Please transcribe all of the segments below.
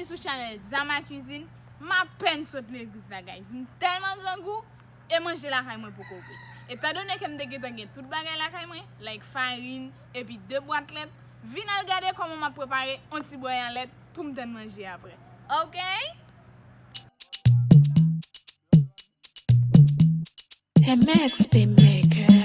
bienvenue sur channel Xama Cuisine. Ma peine saute l'église là guys. Tellement grand goût et manger la caille moi pour couper. Étant donné que m'te gagné toute bagaille la caille moi, like farine et puis 2 boîtes lait, venez regarder comment m'a préparé un petit boy en lait pour me manger après. OK? MX Maker.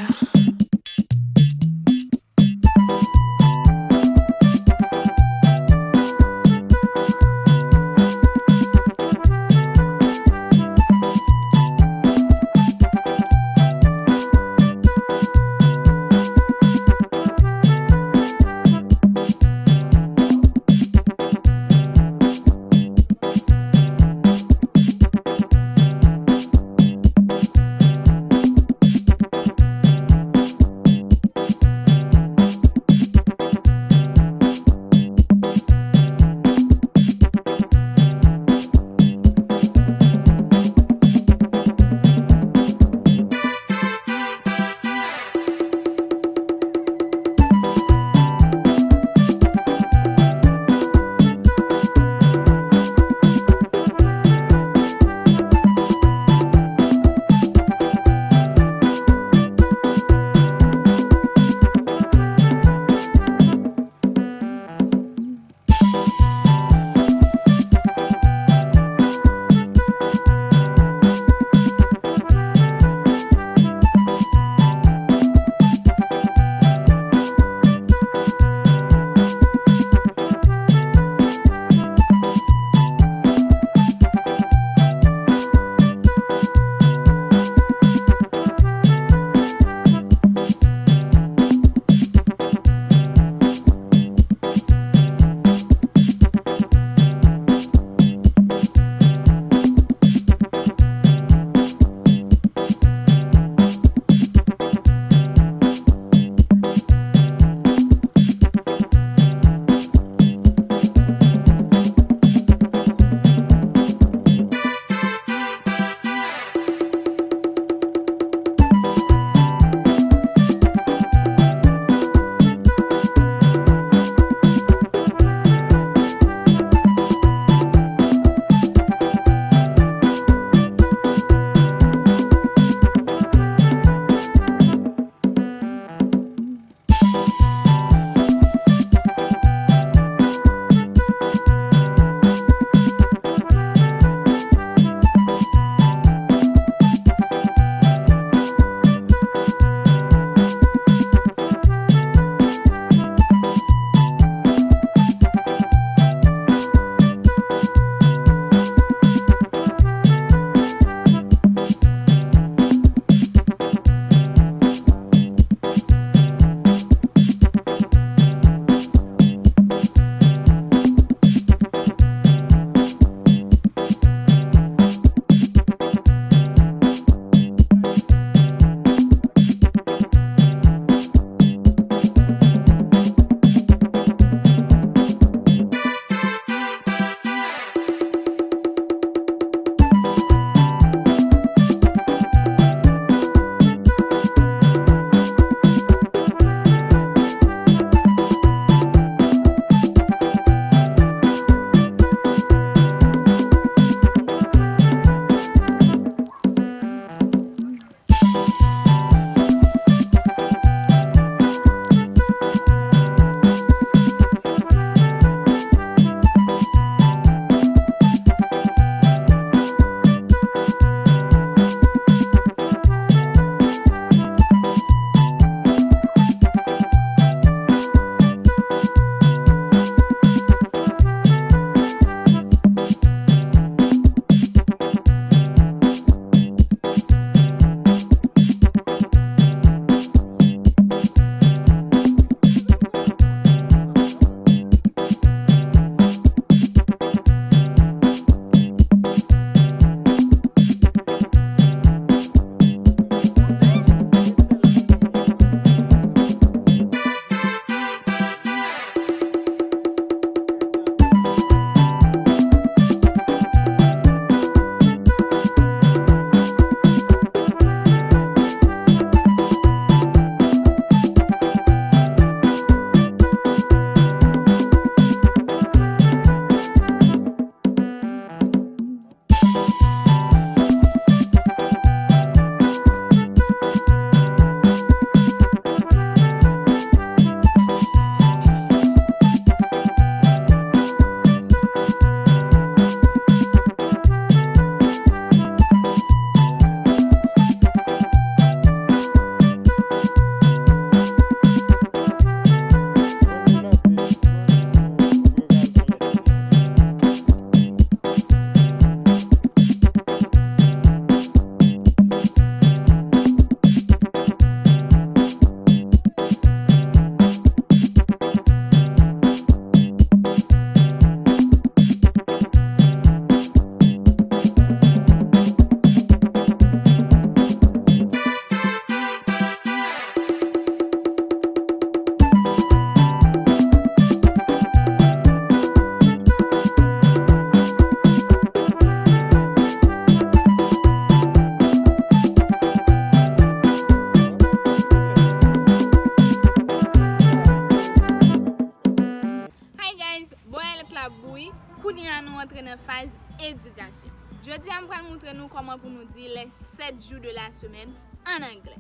boîte la bouille, kounya nous entrer dans phase éducation. Jeudi, je vais vous montrer nous comment pour nous dire les 7 jours de la semaine en anglais.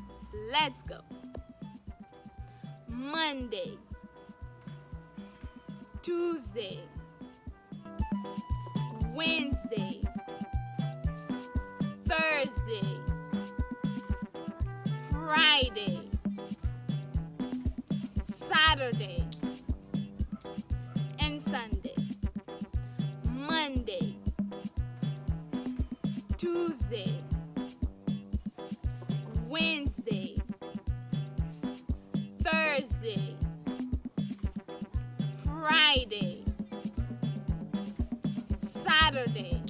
Let's go. Monday, Tuesday, Wednesday, Thursday, Friday, Saturday, and Sunday. Monday, Tuesday, Wednesday, Thursday, Friday, Saturday,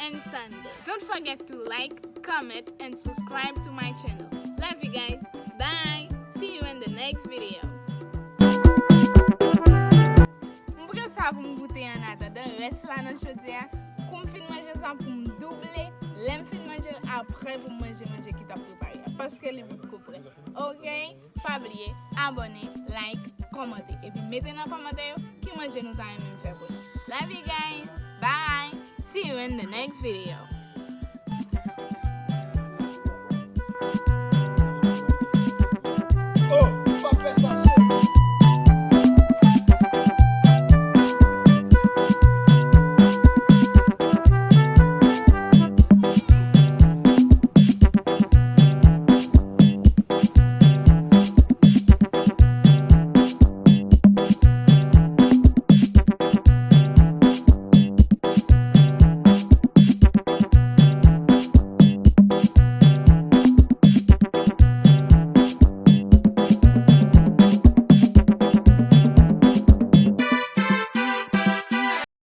and Sunday. Don't forget to like, comment, and subscribe to my channel. Love you guys. Bye. See you in the next video. Mpouke sa pou m goute an atadan, res la nan Jodia. Kou m fin manje sa pou m double, lem fin manje apre pou manje ki ta prepare. Paske li vit kou pre. Ok? Pa bliye, abone, like, komente. E pi mette nan komante yo ki manje nou ta yon men fe pou. Love you guys. Bye. See you in the next video.